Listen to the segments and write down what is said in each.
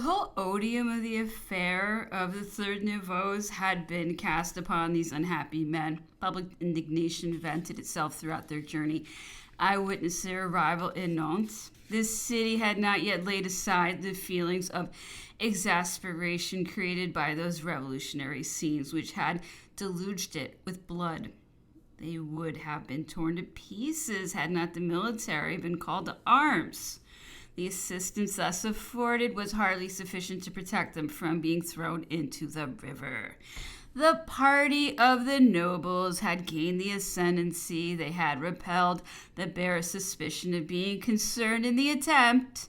whole odium of the affair of the Third Nouveaux had been cast upon these unhappy men. Public indignation vented itself throughout their journey. I witnessed their arrival in Nantes. This city had not yet laid aside the feelings of exasperation created by those revolutionary scenes which had deluged it with blood. They would have been torn to pieces had not the military been called to arms. The assistance thus afforded was hardly sufficient to protect them from being thrown into the river. The party of the nobles had gained the ascendancy. They had repelled the bare suspicion of being concerned in the attempt,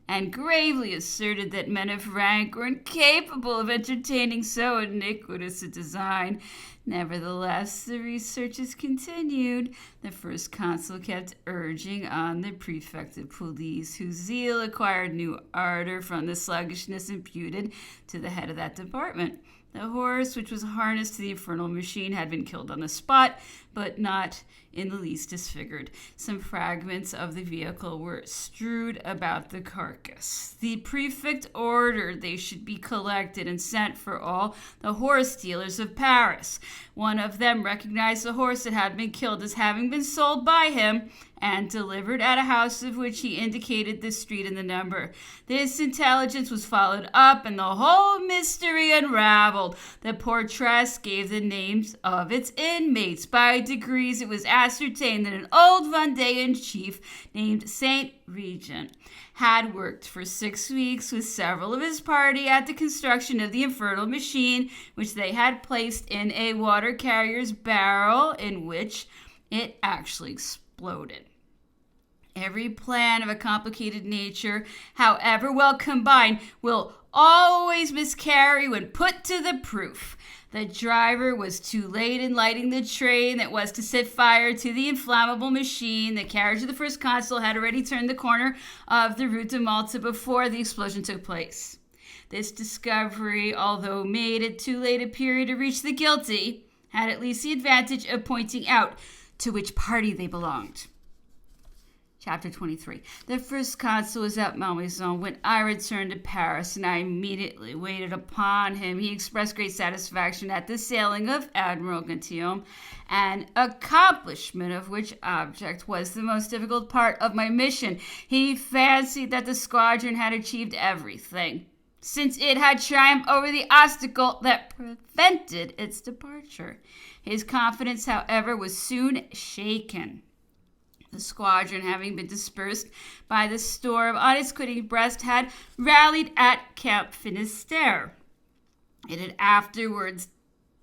and gravely asserted that men of rank were incapable of entertaining so iniquitous a design. Nevertheless, the researches continued. The first consul kept urging on the prefect of police, whose zeal acquired new ardor from the sluggishness imputed to the head of that department. The horse, which was harnessed to the infernal machine, had been killed on the spot, but not in the least disfigured. Some fragments of the vehicle were strewed about the carcass. The prefect ordered they should be collected and sent for all the horse dealers of Paris. One of them recognized the horse that had been killed as having been sold by him and delivered at a house of which he indicated the street and the number. This intelligence was followed up, and the whole mystery unraveled. The portress gave the names of its inmates. By degrees, it was ascertained that an old Vendéan chief named Saint Regent had worked for 6 weeks with several of his party at the construction of the infernal machine, which they had placed in a water carrier's barrel, in which it actually exploded. Every plan of a complicated nature, however well combined, will always miscarry when put to the proof. The driver was too late in lighting the train that was to set fire to the inflammable machine. The carriage of the first consul had already turned the corner of the Route de Malta before the explosion took place. This discovery, although made at too late a period to reach the guilty, had at least the advantage of pointing out to which party they belonged. Chapter 23. The first consul was at Malmaison when I returned to Paris, and I immediately waited upon him. He expressed great satisfaction at the sailing of Admiral Gentilhomme, an accomplishment of which object was the most difficult part of my mission. He fancied that the squadron had achieved everything, since it had triumphed over the obstacle that prevented its departure. His confidence, however, was soon shaken. The squadron, having been dispersed by the storm on its quitting Brest, had rallied at Camp Finisterre. It had afterwards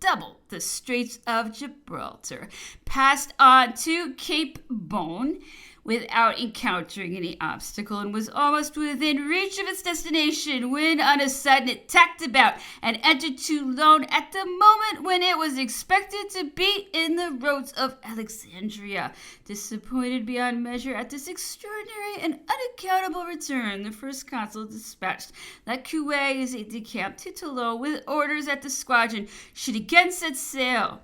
doubled the Straits of Gibraltar, passed on to Cape Bon without encountering any obstacle, and was almost within reach of its destination when on a sudden it tacked about and entered Toulon at the moment when it was expected to be in the roads of Alexandria. Disappointed beyond measure at this extraordinary and unaccountable return, the first consul dispatched Lacuée, his aide-de-camp, to Toulon with orders that the squadron should again set sail,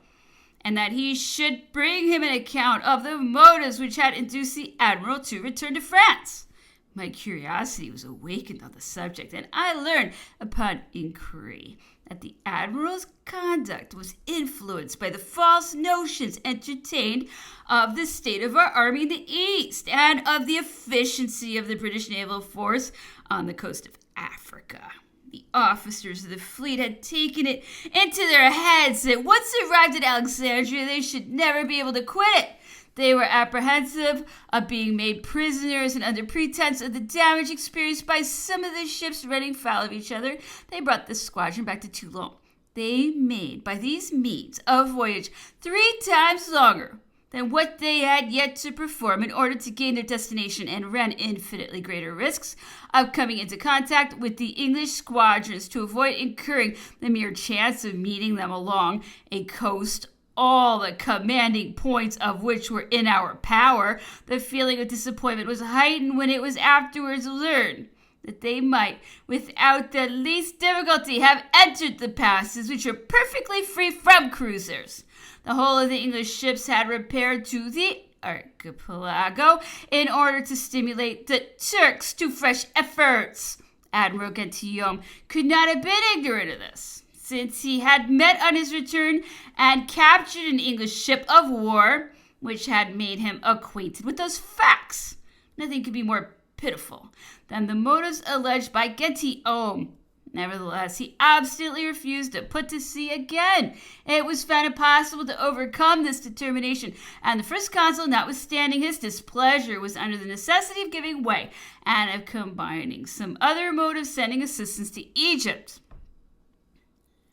and that he should bring him an account of the motives which had induced the admiral to return to France. My curiosity was awakened on the subject, and I learned upon inquiry that the admiral's conduct was influenced by the false notions entertained of the state of our army in the East and of the efficiency of the British naval force on the coast of Africa. The officers of the fleet had taken it into their heads that once arrived at Alexandria, they should never be able to quit it. They were apprehensive of being made prisoners, and under pretense of the damage experienced by some of the ships running foul of each other, they brought the squadron back to Toulon. They made, by these means, a voyage 3 times longer than what they had yet to perform in order to gain their destination, and ran infinitely greater risks of coming into contact with the English squadrons to avoid incurring the mere chance of meeting them along a coast, all the commanding points of which were in our power. The feeling of disappointment was heightened when it was afterwards learned that they might, without the least difficulty, have entered the passes, which were perfectly free from cruisers. The whole of the English ships had repaired to the archipelago in order to stimulate the Turks to fresh efforts. Admiral Gentilhomme could not have been ignorant of this, since he had met on his return and captured an English ship of war, which had made him acquainted with those facts. Nothing could be more pitiful than the motives alleged by Gentilhomme. Nevertheless, he obstinately refused to put to sea again. It was found impossible to overcome this determination, and the first consul, notwithstanding his displeasure, was under the necessity of giving way and of combining some other mode of sending assistance to Egypt.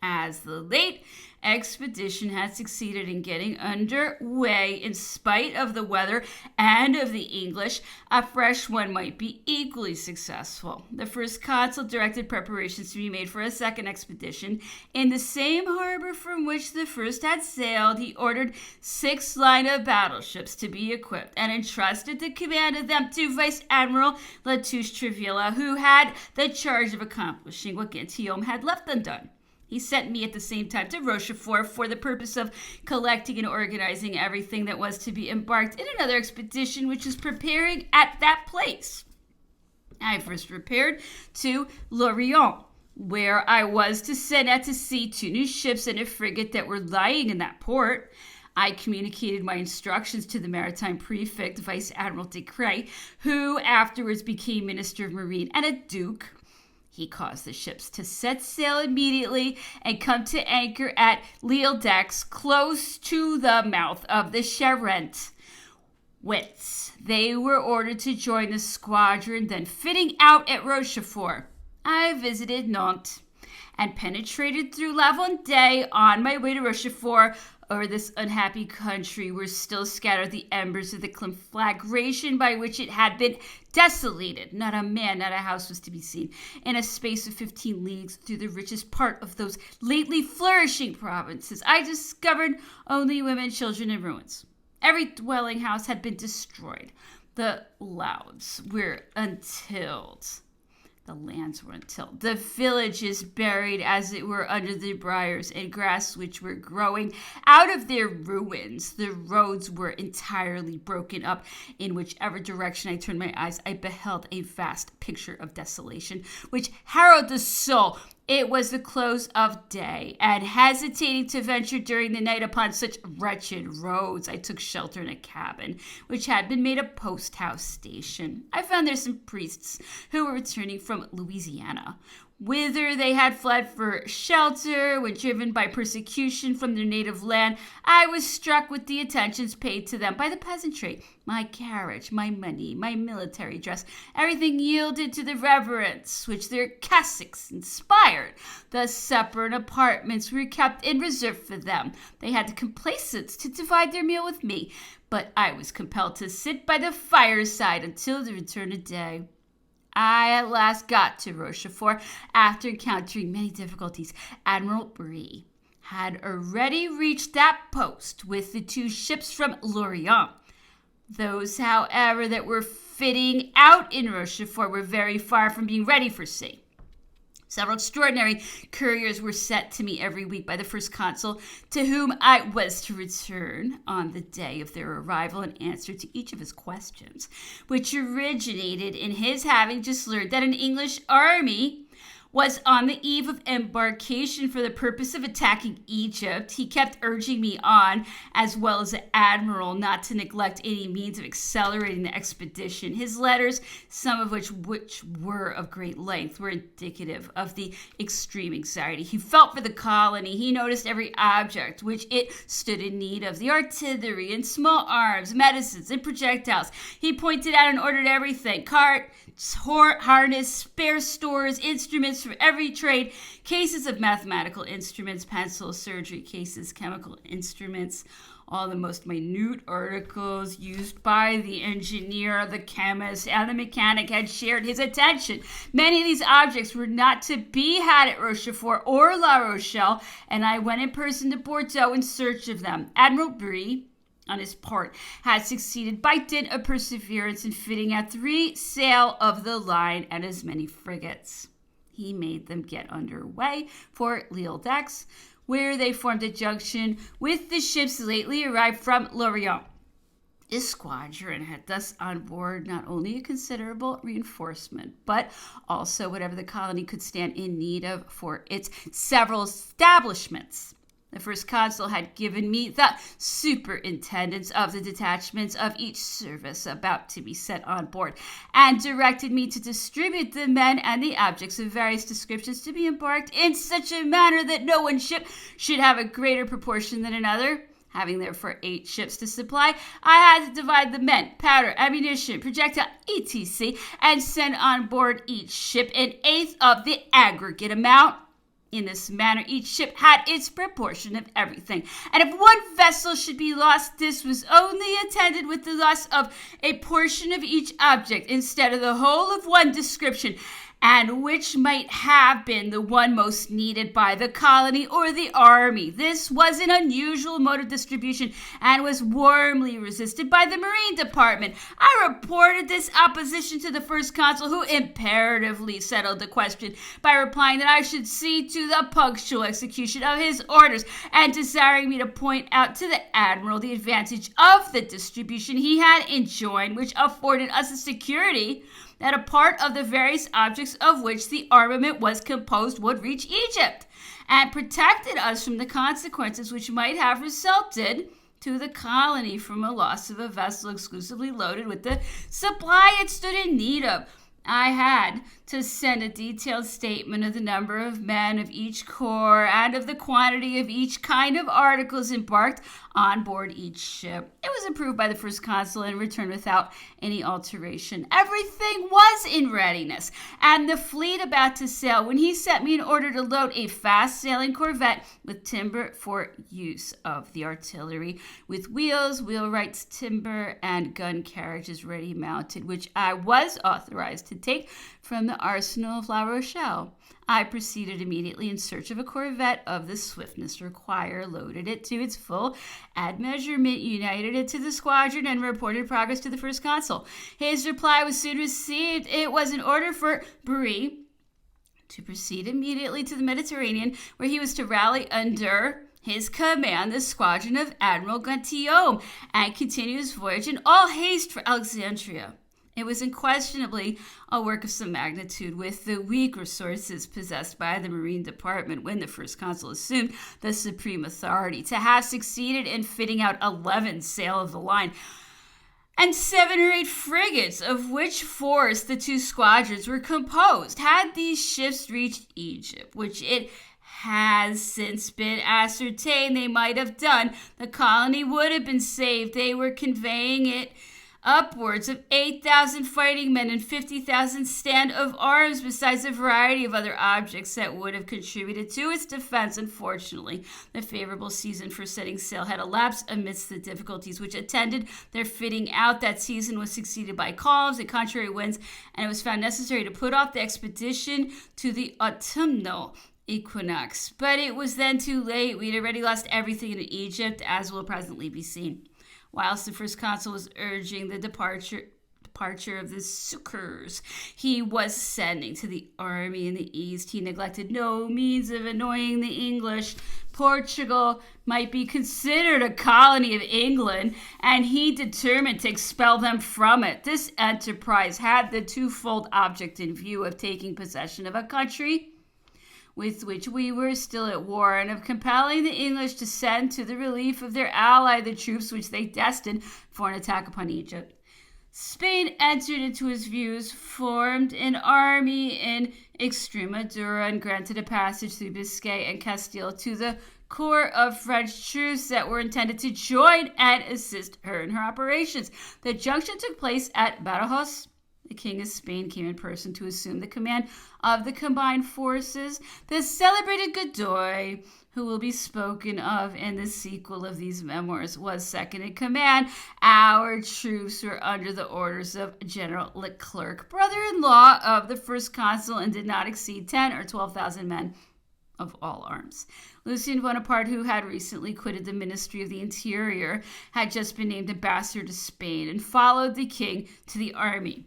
As the late expedition had succeeded in getting under way in spite of the weather and of the English, a fresh one might be equally successful. The first consul directed preparations to be made for a second expedition. In the same harbor from which the first had sailed, he ordered 6 line of battleships to be equipped and entrusted the command of them to Vice Admiral Latouche Trevilla, who had the charge of accomplishing what Gentilhomme had left undone. He sent me at the same time to Rochefort for the purpose of collecting and organizing everything that was to be embarked in another expedition which was preparing at that place. I first repaired to Lorient, where I was to send out to sea 2 new ships and a frigate that were lying in that port. I communicated my instructions to the maritime prefect, Vice Admiral Decrès, who afterwards became Minister of Marine and a duke. He caused the ships to set sail immediately and come to anchor at L'Île d'Aix, close to the mouth of the Charente, whence they were ordered to join the squadron then fitting out at Rochefort. I visited Nantes and penetrated through La Vendée on my way to Rochefort. Over this unhappy country were still scattered the embers of the conflagration by which it had been desolated. Not a man, not a house was to be seen. In a space of 15 leagues through the richest part of those lately flourishing provinces, I discovered only women, children, and ruins. Every dwelling house had been destroyed. The lands were untilled. The villages buried, as it were, under the briars and grass which were growing out of their ruins. The roads were entirely broken up. In whichever direction I turned my eyes, I beheld a vast picture of desolation, which harrowed the soul. It was the close of day, and hesitating to venture during the night upon such wretched roads, I took shelter in a cabin, which had been made a post-house station. I found there some priests who were returning from Louisiana, whither they had fled for shelter when driven by persecution from their native land. I was struck with the attentions paid to them by the peasantry. My carriage, my money, my military dress, everything yielded to the reverence which their cassocks inspired. The supper and apartments were kept in reserve for them. They had the complacence to divide their meal with me, but I was compelled to sit by the fireside until the return of day. I at last got to Rochefort after encountering many difficulties. Admiral Brie had already reached that post with the 2 ships from Lorient. Those, however, that were fitting out in Rochefort were very far from being ready for sea. Several extraordinary couriers were sent to me every week by the first consul, to whom I was to return on the day of their arrival in answer to each of his questions, which originated in his having just learned that an English army was on the eve of embarkation for the purpose of attacking Egypt. He kept urging me on, as well as the admiral, not to neglect any means of accelerating the expedition. His letters, some of which were of great length, were indicative of the extreme anxiety he felt for the colony. He noticed every object which it stood in need of, the artillery and small arms, medicines and projectiles. He pointed out and ordered everything: cart, harness, spare stores, instruments for every trade, cases of mathematical instruments, pencils, surgery cases, chemical instruments, all the most minute articles used by the engineer, the chemist, and the mechanic had shared his attention. Many of these objects were not to be had at Rochefort or La Rochelle, and I went in person to Bordeaux in search of them. Admiral Brie, on his part, had succeeded by dint of perseverance in fitting out 3 sail of the line and as many frigates. He made them get under way for L'Île d'Aix, where they formed a junction with the ships lately arrived from Lorient. This squadron had thus on board not only a considerable reinforcement, but also whatever the colony could stand in need of for its several establishments. The first consul had given me the superintendence of the detachments of each service about to be sent on board, and directed me to distribute the men and the objects of various descriptions to be embarked in such a manner that no one ship should have a greater proportion than another. Having therefore 8 ships to supply, I had to divide the men, powder, ammunition, projectile, etc., and send on board each ship an eighth of the aggregate amount. In this manner, each ship had its proportion of everything, and if one vessel should be lost, this was only attended with the loss of a portion of each object instead of the whole of one description, and which might have been the one most needed by the colony or the army. This was an unusual mode of distribution and was warmly resisted by the Marine Department. I reported this opposition to the first consul, who imperatively settled the question by replying that I should see to the punctual execution of his orders, and desiring me to point out to the admiral the advantage of the distribution he had enjoined, which afforded us a security that a part of the various objects of which the armament was composed would reach Egypt, and protected us from the consequences which might have resulted to the colony from a loss of a vessel exclusively loaded with the supply it stood in need of. I had to send a detailed statement of the number of men of each corps and of the quantity of each kind of articles embarked on board each ship. It was approved by the first consul and returned without any alteration. Everything was in readiness, and the fleet about to sail, when he sent me an order to load a fast-sailing corvette with timber for use of the artillery, with wheels, wheelwrights, timber, and gun carriages ready mounted, which I was authorized to take from the arsenal of La Rochelle. I proceeded immediately in search of a corvette of the swiftness required, loaded it to its full at measurement, united it to the squadron, and reported progress to the first consul. His reply was soon received. It was an order for Brie to proceed immediately to the Mediterranean, where he was to rally under his command the squadron of Admiral Guillaume, and continue his voyage in all haste for Alexandria. It was unquestionably a work of some magnitude, with the weak resources possessed by the Marine Department when the first consul assumed the supreme authority, to have succeeded in fitting out 11 sail of the line and 7 or 8 frigates, of which force the 2 squadrons were composed. Had these ships reached Egypt, which it has since been ascertained they might have done, the colony would have been saved. They were conveying it upwards of 8,000 fighting men and 50,000 stand of arms, besides a variety of other objects that would have contributed to its defense. Unfortunately, the favorable season for setting sail had elapsed amidst the difficulties which attended their fitting out. That season was succeeded by calms and contrary winds, and it was found necessary to put off the expedition to the autumnal equinox. But it was then too late. We had already lost everything in Egypt, as will presently be seen. Whilst the first consul was urging the departure of the succors he was sending to the army in the east, he neglected no means of annoying the English. Portugal might be considered a colony of England, and he determined to expel them from it. This enterprise had the twofold object in view of taking possession of a country with which we were still at war, and of compelling the English to send to the relief of their ally the troops which they destined for an attack upon Egypt. Spain entered into his views, formed an army in Extremadura, and granted a passage through Biscay and Castile to the corps of French troops that were intended to join and assist her in her operations. The junction took place at Badajoz. The King of Spain came in person to assume the command of the combined forces. The celebrated Godoy, who will be spoken of in the sequel of these memoirs, was second in command. Our troops were under the orders of General Leclerc, brother-in-law of the first consul, and did not exceed 10 or 12,000 men of all arms. Lucien Bonaparte, who had recently quitted the Ministry of the Interior, had just been named ambassador to Spain and followed the king to the army.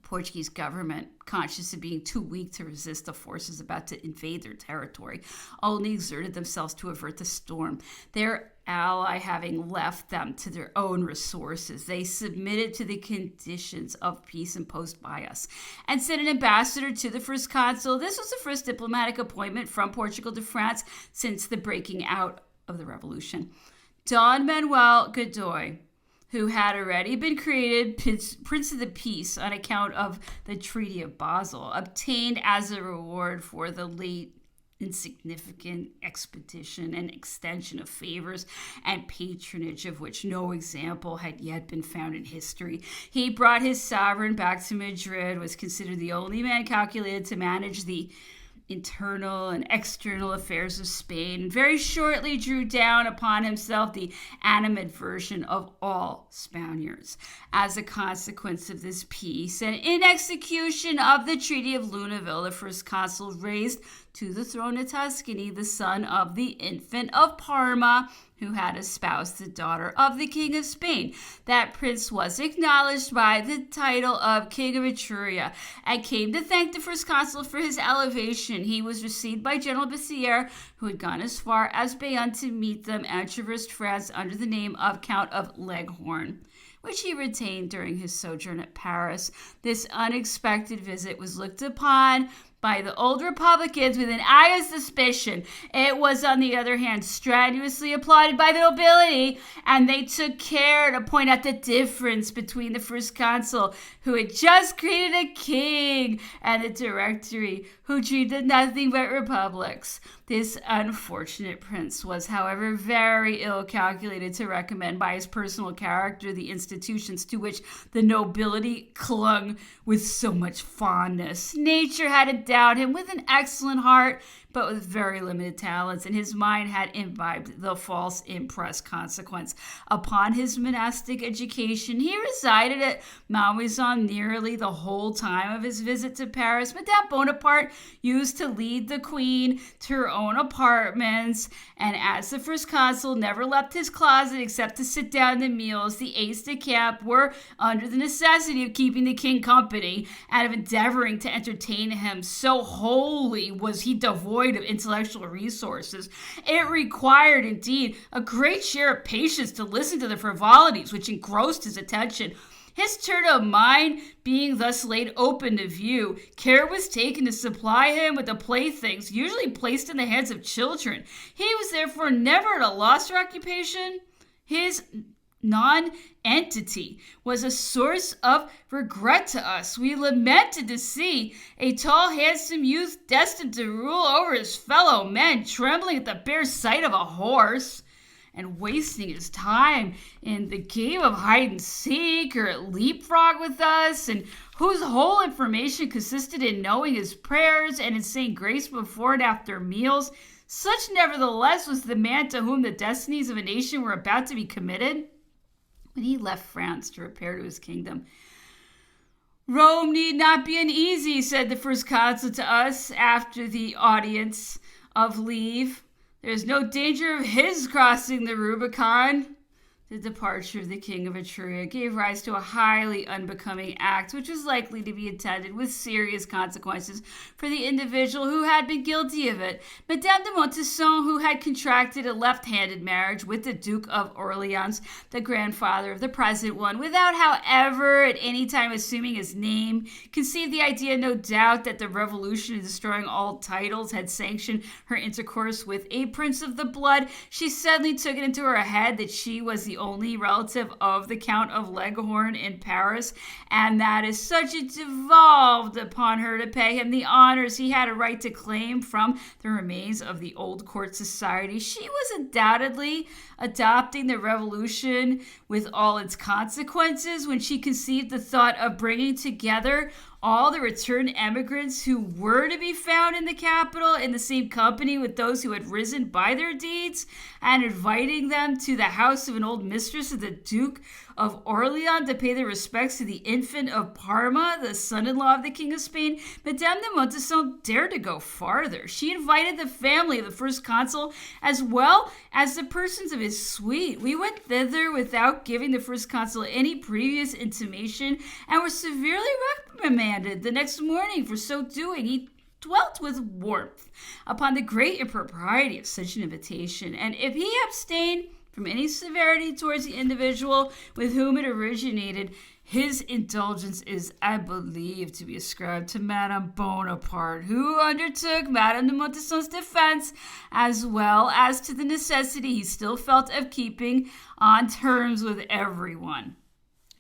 Portuguese government, conscious of being too weak to resist the forces about to invade their territory, only exerted themselves to avert the storm. Their ally having left them to their own resources, they submitted to the conditions of peace imposed by us and sent an ambassador to the first consul. This was the first diplomatic appointment from Portugal to France since the breaking out of the revolution. Don Manuel Godoy, who had already been created Prince of the Peace on account of the Treaty of Basel, obtained as a reward for the late insignificant expedition and extension of favors and patronage of which no example had yet been found in history. He brought his sovereign back to Madrid, was considered the only man calculated to manage the internal and external affairs of Spain, and very shortly drew down upon himself the animadversion of all Spaniards. As a consequence of this peace, and in execution of the Treaty of Luneville, the first consul raised to the throne of Tuscany the son of the infant of Parma, who had espoused the daughter of the King of Spain. That prince was acknowledged by the title of King of Etruria and came to thank the first consul for his elevation. He was received by General Bessières, who had gone as far as Bayonne to meet them, and traversed France under the name of Count of Leghorn, which he retained during his sojourn at Paris. This unexpected visit was looked upon by the old Republicans with an eye of suspicion. It was, on the other hand, strenuously applauded by the nobility, and they took care to point out the difference between the first consul, who had just created a king, and the Directory, who treated nothing but republics. This unfortunate prince was, however, very ill calculated to recommend by his personal character the institutions to which the nobility clung with so much fondness. Nature had endowed him with an excellent heart, but with very limited talents, and his mind had imbibed the false impress consequence. Upon his monastic education, he resided at Malmaison nearly the whole time of his visit to Paris. Madame Bonaparte used to lead the queen to her own apartments, and as the first consul never left his closet except to sit down to meals, the aides-de-camp were under the necessity of keeping the king company and of endeavoring to entertain him. So wholly was he devoid of intellectual resources. It required, indeed, a great share of patience to listen to the frivolities which engrossed his attention. His turn of mind being thus laid open to view, care was taken to supply him with the playthings usually placed in the hands of children. He was therefore never at a loss for occupation. His non-entity was a source of regret to us. We lamented to see a tall, handsome youth destined to rule over his fellow men, trembling at the bare sight of a horse, and wasting his time in the game of hide and seek or at leapfrog with us, and whose whole information consisted in knowing his prayers and in saying grace before and after meals. Such, nevertheless, was the man to whom the destinies of a nation were about to be committed when he left France to repair to his kingdom. Rome need not be uneasy, said the first consul to us after the audience of leave. There is no danger of his crossing the Rubicon. The departure of the King of Etruria gave rise to a highly unbecoming act, which was likely to be attended with serious consequences for the individual who had been guilty of it. Madame de Montesson, who had contracted a left-handed marriage with the Duke of Orleans, the grandfather of the present one, without, however, at any time assuming his name, conceived the idea, no doubt, that the revolution in destroying all titles had sanctioned her intercourse with a prince of the blood. She suddenly took it into her head that she was the only relative of the Count of Leghorn in Paris, and that as such it devolved upon her to pay him the honors he had a right to claim from the remains of the old court society. She was undoubtedly adopting the revolution with all its consequences when she conceived the thought of bringing together all the returned emigrants who were to be found in the capital in the same company with those who had risen by their deeds, and inviting them to the house of an old mistress of the Duke of Orleans to pay their respects to the infant of Parma, the son-in-law of the King of Spain, Madame de Montesson dared to go farther. She invited the family of the first consul as well as the persons of his suite. We went thither without giving the first consul any previous intimation and were severely reprimanded the next morning for so doing. He dwelt with warmth upon the great impropriety of such an invitation, and if he abstained from any severity towards the individual with whom it originated, his indulgence is, I believe, to be ascribed to Madame Bonaparte, who undertook Madame de Montesson's defense, as well as to the necessity he still felt of keeping on terms with everyone.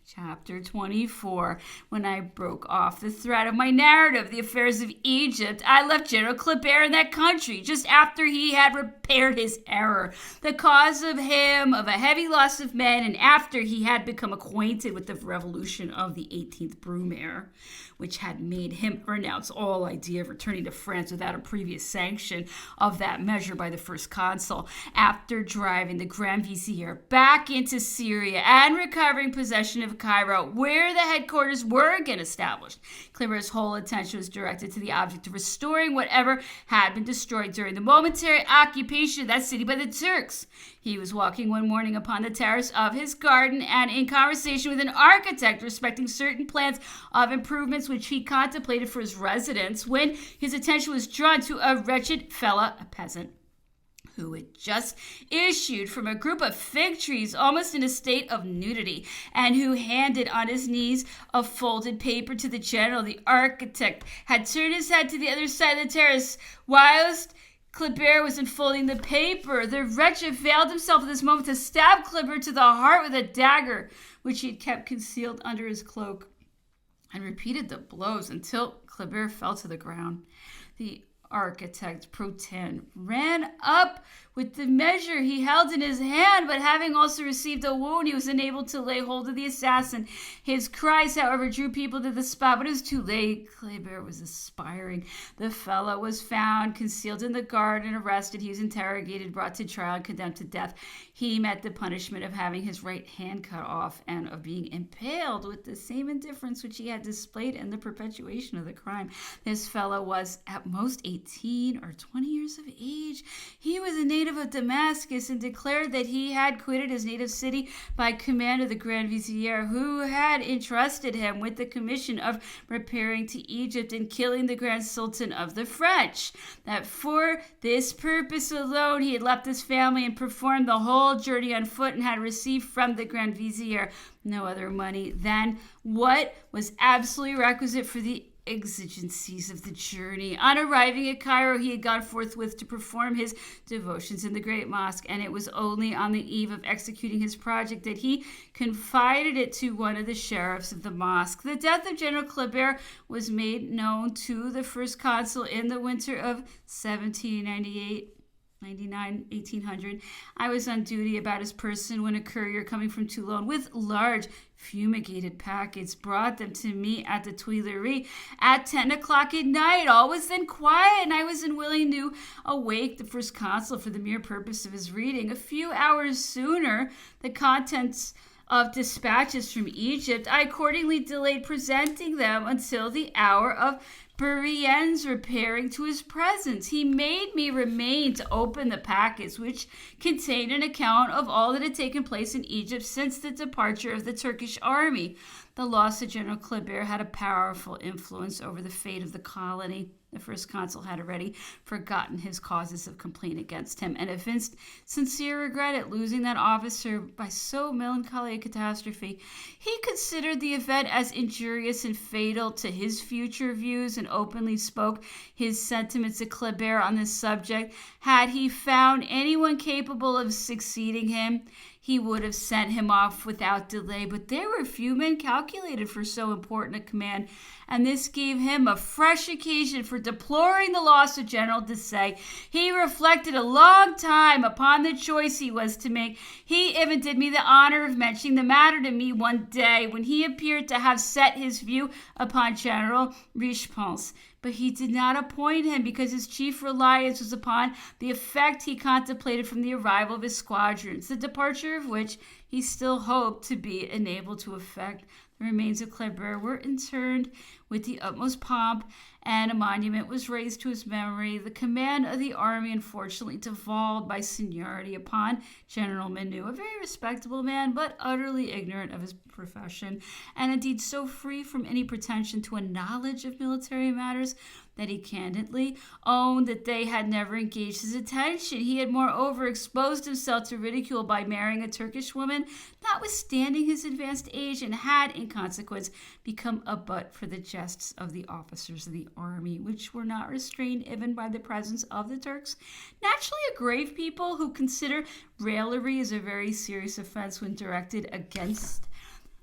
Chapter 24. When I broke off the thread of my narrative, the affairs of Egypt, I left General Kleber in that country just after he had repaired his error, the cause of him of a heavy loss of men, and after he had become acquainted with the revolution of the 18th Brumaire, which had made him renounce all idea of returning to France without a previous sanction of that measure by the first consul. After driving the Grand Vizier back into Syria and recovering possession of Cairo, where the headquarters were again established, Kleber's whole attention was directed to the object of restoring whatever had been destroyed during the momentary occupation of that city by the Turks. He was walking one morning upon the terrace of his garden and in conversation with an architect respecting certain plans of improvements which he contemplated for his residence, when his attention was drawn to a wretched fellow, a peasant, who had just issued from a group of fig trees almost in a state of nudity, and who handed on his knees a folded paper to the general. The architect had turned his head to the other side of the terrace whilst Kleber was unfolding the paper. The wretch availed himself of this moment to stab Kleber to the heart with a dagger, which he had kept concealed under his cloak, and repeated the blows until Kleber fell to the ground. The architect pro tem ran up with the measure he held in his hand, but having also received a wound, he was unable to lay hold of the assassin. His cries, however, drew people to the spot, but it was too late. Kleber was aspiring. The fellow was found concealed in the garden, arrested. He was interrogated, brought to trial, and condemned to death. He met the punishment of having his right hand cut off and of being impaled with the same indifference which he had displayed in the perpetration of the crime. This fellow was at most 18 or 20 years of age. He was a native of Damascus and declared that he had quitted his native city by command of the Grand Vizier, who had entrusted him with the commission of repairing to Egypt and killing the Grand Sultan of the French. That for this purpose alone he had left his family and performed the whole journey on foot, and had received from the Grand Vizier no other money than what was absolutely requisite for the exigencies of the journey. On arriving at Cairo, he had gone forthwith to perform his devotions in the great mosque, and it was only on the eve of executing his project that he confided it to one of the sheriffs of the mosque. The death of General Kleber was made known to the first consul in the winter of 1800. I was on duty about his person when a courier coming from Toulon with large fumigated packets brought them to me at the Tuileries at 10 o'clock at night. All was then quiet, and I was unwilling to awake the first consul for the mere purpose of his reading. A few hours sooner, the contents of dispatches from Egypt, I accordingly delayed presenting them until the hour of Bourrienne's repairing to his presence. He made me remain to open the packets, which contained an account of all that had taken place in Egypt since the departure of the Turkish army. The loss of General Kleber had a powerful influence over the fate of the colony. The first consul had already forgotten his causes of complaint against him, and evinced sincere regret at losing that officer by so melancholy a catastrophe. He considered the event as injurious and fatal to his future views, and openly spoke his sentiments to Kleber on this subject. Had he found anyone capable of succeeding him, he would have sent him off without delay, but there were few men calculated for so important a command, and this gave him a fresh occasion for deploring the loss of General Desaix. He reflected a long time upon the choice he was to make. He even did me the honor of mentioning the matter to me one day when he appeared to have set his view upon General Richepince. but he did not appoint him because his chief reliance was upon the effect he contemplated from the arrival of his squadrons, the departure of which he still hoped to be enabled to effect. The remains of Kleber were interred with the utmost pomp, and a monument was raised to his memory. The command of the army unfortunately devolved by seniority upon General Menou, a very respectable man, but utterly ignorant of his profession, and indeed so free from any pretension to a knowledge of military matters that he candidly owned that they had never engaged his attention. He had moreover exposed himself to ridicule by marrying a Turkish woman, notwithstanding his advanced age, and had, in consequence, become a butt for the jests of the officers of the army, which were not restrained even by the presence of the Turks. Naturally a grave people who consider raillery as a very serious offense when directed against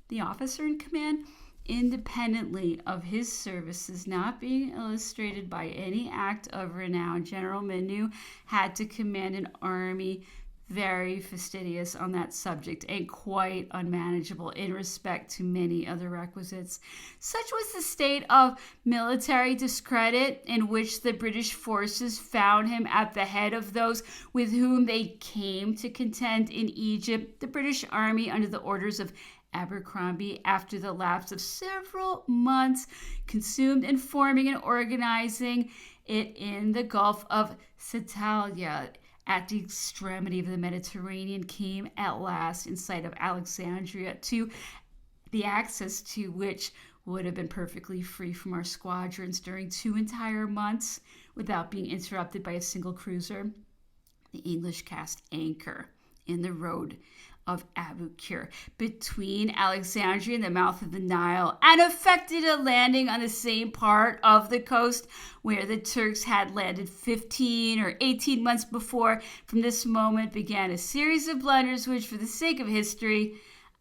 the officer in command, independently of his services not being illustrated by any act of renown, General Menou had to command an army very fastidious on that subject and quite unmanageable in respect to many other requisites. Such was the state of military discredit in which the British forces found him at the head of those with whom they came to contend in Egypt. The British army, under the orders of Abercrombie, after the lapse of several months, consumed in forming and organizing it in the Gulf of Satalia, at the extremity of the Mediterranean, came at last in sight of Alexandria, to the access to which would have been perfectly free from our squadrons during 2 entire months without being interrupted by a single cruiser. The English cast anchor in the road of Abu Qir between Alexandria and the mouth of the Nile, and effected a landing on the same part of the coast where the Turks had landed 15 or 18 months before. From this moment began a series of blunders which, for the sake of history,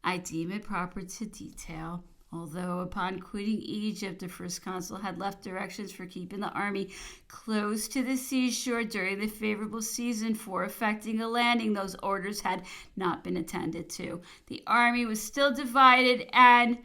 I deem it proper to detail. Although upon quitting Egypt, the first consul had left directions for keeping the army close to the seashore during the favorable season for effecting a landing, those orders had not been attended to. The army was still divided and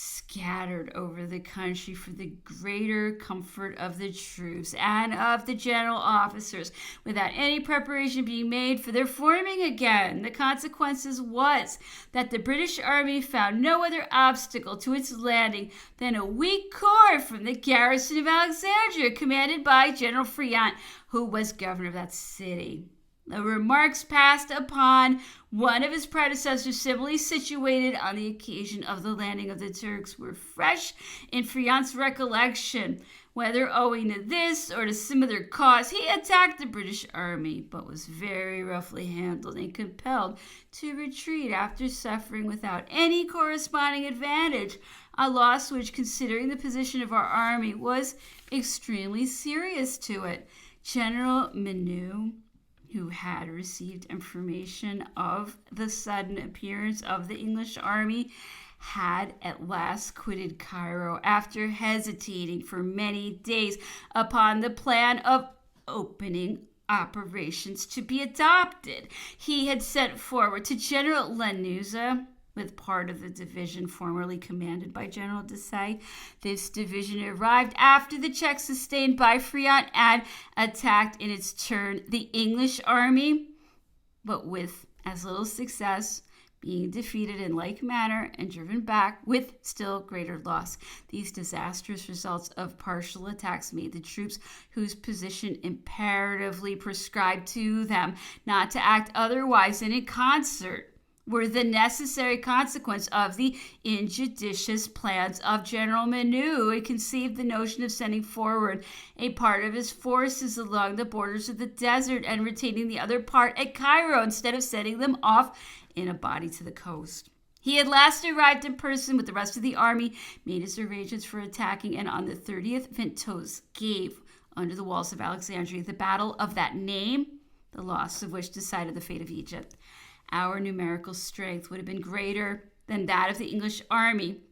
scattered over the country for the greater comfort of the troops and of the general officers, without any preparation being made for their forming again. The consequences was that the British army found no other obstacle to its landing than a weak corps from the garrison of Alexandria, commanded by General Friant, who was governor of that city. The remarks passed upon one of his predecessors, similarly situated on the occasion of the landing of the Turks, were fresh in Friant's recollection. Whether owing to this or to similar cause, he attacked the British army, but was very roughly handled and compelled to retreat after suffering without any corresponding advantage, a loss which, considering the position of our army, was extremely serious to it. General Menou, who had received information of the sudden appearance of the English army, had at last quitted Cairo after hesitating for many days upon the plan of opening operations to be adopted. He had sent forward to General Lanuza with part of the division formerly commanded by General Desai. This division arrived after the check sustained by Friant and attacked in its turn the English army, but with as little success, being defeated in like manner and driven back with still greater loss. These disastrous results of partial attacks made the troops, whose position imperatively prescribed to them not to act otherwise than in concert, were the necessary consequence of the injudicious plans of General Menou, who had conceived the notion of sending forward a part of his forces along the borders of the desert and retaining the other part at Cairo instead of sending them off in a body to the coast. He had last arrived in person with the rest of the army, made his arrangements for attacking, and on the 30th Ventose gave, under the walls of Alexandria, the battle of that name, the loss of which decided the fate of Egypt. Our numerical strength would have been greater than that of the English army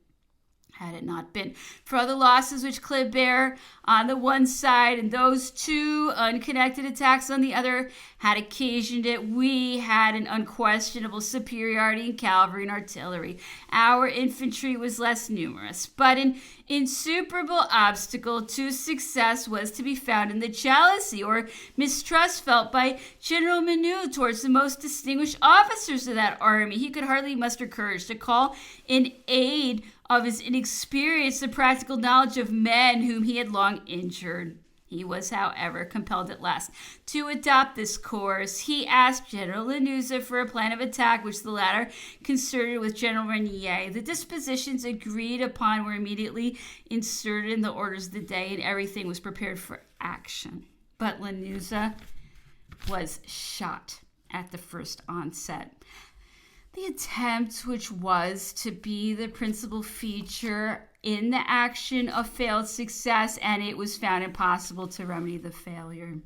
Had it not been for all the losses which Kleber on the one side and those two unconnected attacks on the other had occasioned it, we had an unquestionable superiority in cavalry and artillery. Our infantry was less numerous, but an insuperable obstacle to success was to be found in the jealousy or mistrust felt by General Menou towards the most distinguished officers of that army. He could hardly muster courage to call in aid of his inexperience and practical knowledge of men whom he had long injured. He was, however, compelled at last to adopt this course. He asked General Lanuza for a plan of attack, which the latter concerted with General Renier. The dispositions agreed upon were immediately inserted in the orders of the day, and everything was prepared for action. But Lanuza was shot at the first onset. The attempt, which was to be the principal feature in the action, of failed success, and it was found impossible to remedy the failure.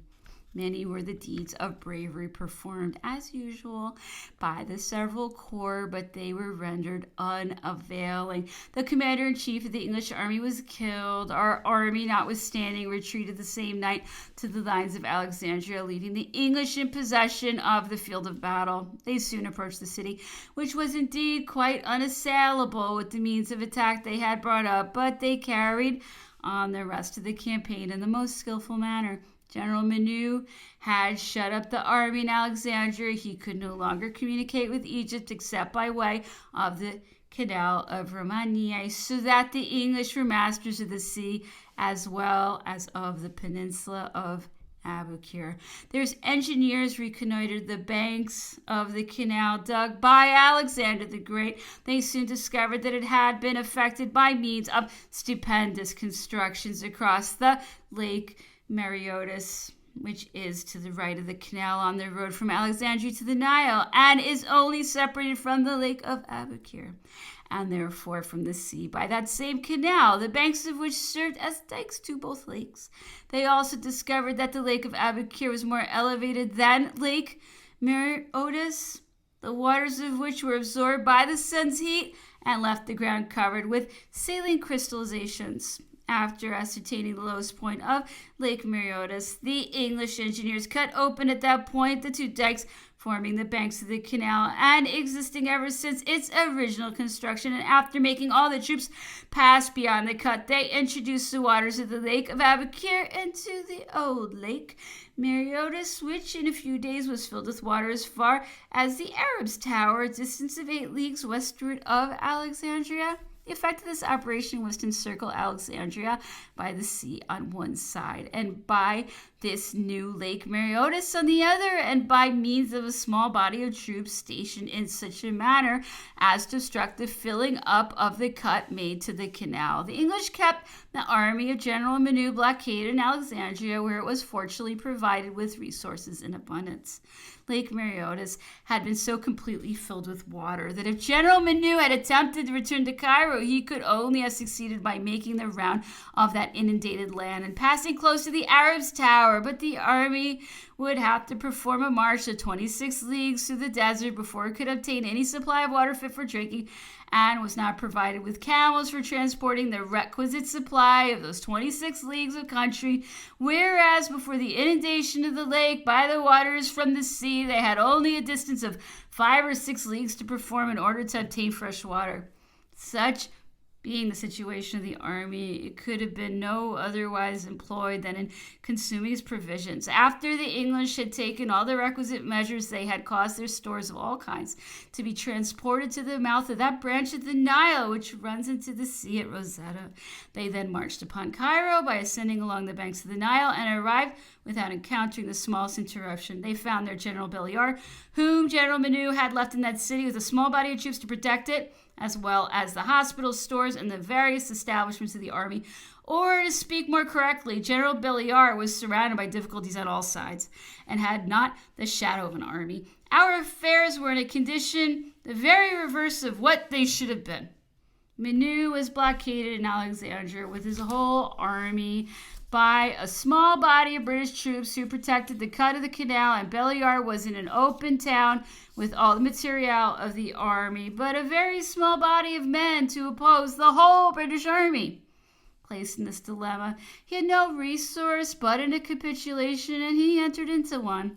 Many were the deeds of bravery performed, as usual, by the several corps, but they were rendered unavailing. The commander-in-chief of the English army was killed. Our army, notwithstanding, retreated the same night to the lines of Alexandria, leaving the English in possession of the field of battle. They soon approached the city, which was indeed quite unassailable with the means of attack they had brought up, but they carried on the rest of the campaign in the most skillful manner. General Menou had shut up the army in Alexandria. He could no longer communicate with Egypt except by way of the Canal of Romagné, so that the English were masters of the sea as well as of the peninsula of Aboukir. Their engineers reconnoitered the banks of the canal dug by Alexander the Great. They soon discovered that it had been effected by means of stupendous constructions across the Lake Mareotis, which is to the right of the canal on the road from Alexandria to the Nile, and is only separated from the lake of Aboukir, and therefore from the sea by that same canal, the banks of which served as dikes to both lakes. They also discovered that the lake of Aboukir was more elevated than Lake Mareotis, the waters of which were absorbed by the sun's heat and left the ground covered with saline crystallizations. After ascertaining the lowest point of Lake Mareotis, the English engineers cut open at that point the two dikes forming the banks of the canal and existing ever since its original construction, and after making all the troops pass beyond the cut, they introduced the waters of the Lake of Aboukir into the old Lake Mareotis, which in a few days was filled with water as far as the Arab's Tower, a distance of 8 leagues westward of Alexandria. The effect of this operation was to encircle Alexandria by the sea on one side, and by this new Lake Mareotis on the other, and by means of a small body of troops stationed in such a manner as to obstruct the filling up of the cut made to the canal. The English kept the army of General Menou blockaded in Alexandria, where it was fortunately provided with resources in abundance. Lake Mareotis had been so completely filled with water that if General Menou had attempted to return to Cairo, he could only have succeeded by making the round of that inundated land and passing close to the Arab's Tower. But the army would have to perform a march of 26 leagues through the desert before it could obtain any supply of water fit for drinking, and was not provided with camels for transporting the requisite supply of those 26 leagues of country, whereas before the inundation of the lake by the waters from the sea, they had only a distance of 5 or 6 leagues to perform in order to obtain fresh water. Such being the situation of the army, it could have been no otherwise employed than in consuming its provisions. After the English had taken all the requisite measures, they had caused their stores of all kinds to be transported to the mouth of that branch of the Nile which runs into the sea at Rosetta. They then marched upon Cairo by ascending along the banks of the Nile, and arrived without encountering the smallest interruption. They found their General Belliard, whom General Menou had left in that city with a small body of troops to protect it, as well as the hospitals, stores, and the various establishments of the army. Or, to speak more correctly, General Belliard was surrounded by difficulties on all sides, and had not the shadow of an army. Our affairs were in a condition the very reverse of what they should have been. Menou was blockaded in Alexandria with his whole army by a small body of British troops who protected the cut of the canal, and Belliard was in an open town with all the material of the army, but a very small body of men to oppose the whole British army. Placed in this dilemma, he had no resource but in a capitulation, and he entered into one.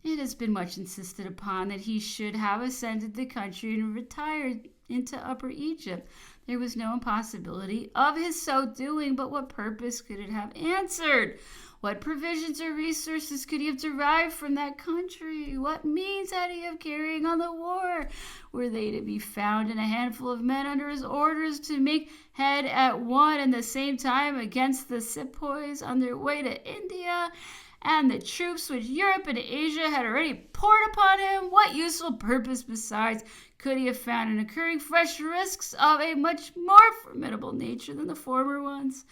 It has been much insisted upon that he should have ascended the country and retired into Upper Egypt. There was no impossibility of his so doing, but what purpose could it have answered? What provisions or resources could he have derived from that country? What means had he of carrying on the war? Were they to be found in a handful of men under his orders to make head at one and the same time against the sepoys on their way to India, and the troops which Europe and Asia had already poured upon him? What useful purpose besides could he have found in incurring fresh risks of a much more formidable nature than the former ones?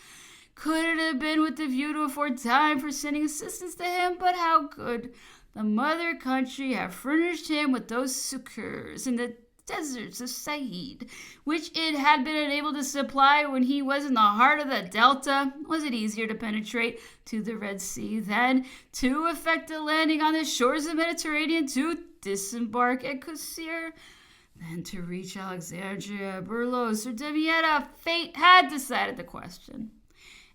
Could it have been with the view to afford time for sending assistance to him? But how could the mother country have furnished him with those succors in the deserts of Said, which it had been unable to supply when he was in the heart of the Delta? Was it easier to penetrate to the Red Sea than to effect a landing on the shores of the Mediterranean, to disembark at Kusir, than to reach Alexandria, Burlos, or Damietta? Fate had decided the question.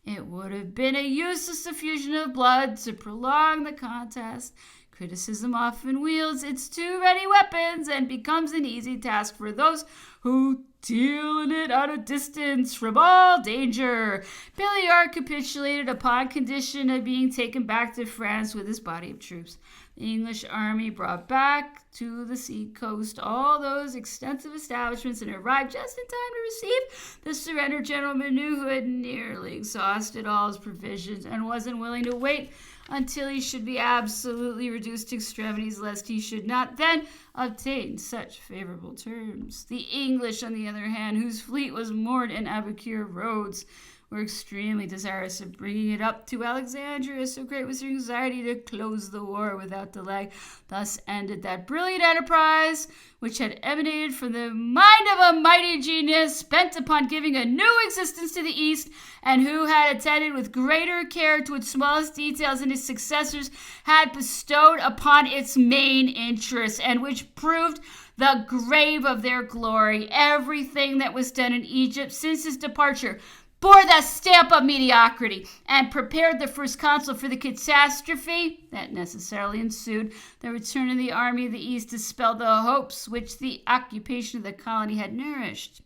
It would have been a useless effusion of blood to prolong the contest. Criticism often wields its two ready weapons and becomes an easy task for those who deal in it at a distance from all danger. Belliard capitulated upon condition of being taken back to France with his body of troops. The English army brought back to the sea coast all those extensive establishments and arrived just in time to receive the surrendered General Menou, who had nearly exhausted all his provisions and wasn't willing to wait until he should be absolutely reduced to extremities, lest he should not then obtain such favorable terms. The English, on the other hand, whose fleet was moored in Aboukir roads, were extremely desirous of bringing it up to Alexandria. So great was their anxiety to close the war without delay. Thus ended that brilliant enterprise, which had emanated from the mind of a mighty genius, bent upon giving a new existence to the East, and who had attended with greater care to its smallest details than his successors had bestowed upon its main interests, and which proved the grave of their glory. Everything that was done in Egypt since his departure bore the stamp of mediocrity, and prepared the first consul for the catastrophe that necessarily ensued. The return of the army of the East dispelled the hopes which the occupation of the colony had nourished.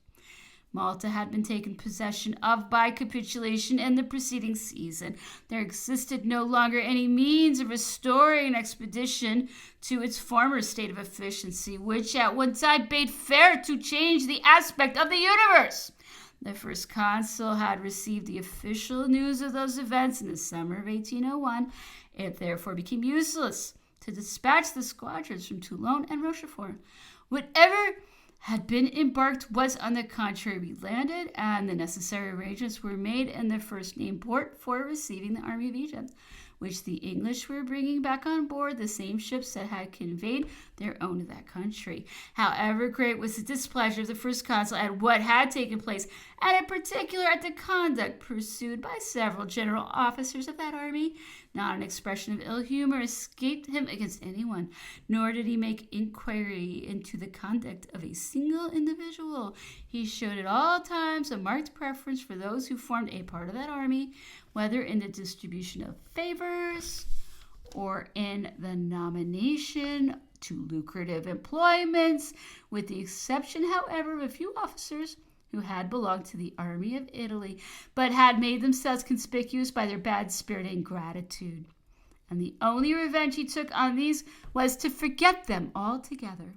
Malta had been taken possession of by capitulation in the preceding season. There existed no longer any means of restoring an expedition to its former state of efficiency, which at one time bade fair to change the aspect of the universe. The first consul had received the official news of those events in the summer of 1801. It therefore became useless to dispatch the squadrons from Toulon and Rochefort. Whatever had been embarked was, on the contrary, landed, and the necessary arrangements were made in the first named port for receiving the army of Egypt, which the English were bringing back on board the same ships that had conveyed their own to that country. However great was the displeasure of the first consul at what had taken place, and in particular at the conduct pursued by several general officers of that army, not an expression of ill humor escaped him against anyone, nor did he make inquiry into the conduct of a single individual. He showed at all times a marked preference for those who formed a part of that army, whether in the distribution of favors or in the nomination to lucrative employments, with the exception, however, of a few officers who had belonged to the army of Italy, but had made themselves conspicuous by their bad spirit and ingratitude. And the only revenge he took on these was to forget them altogether.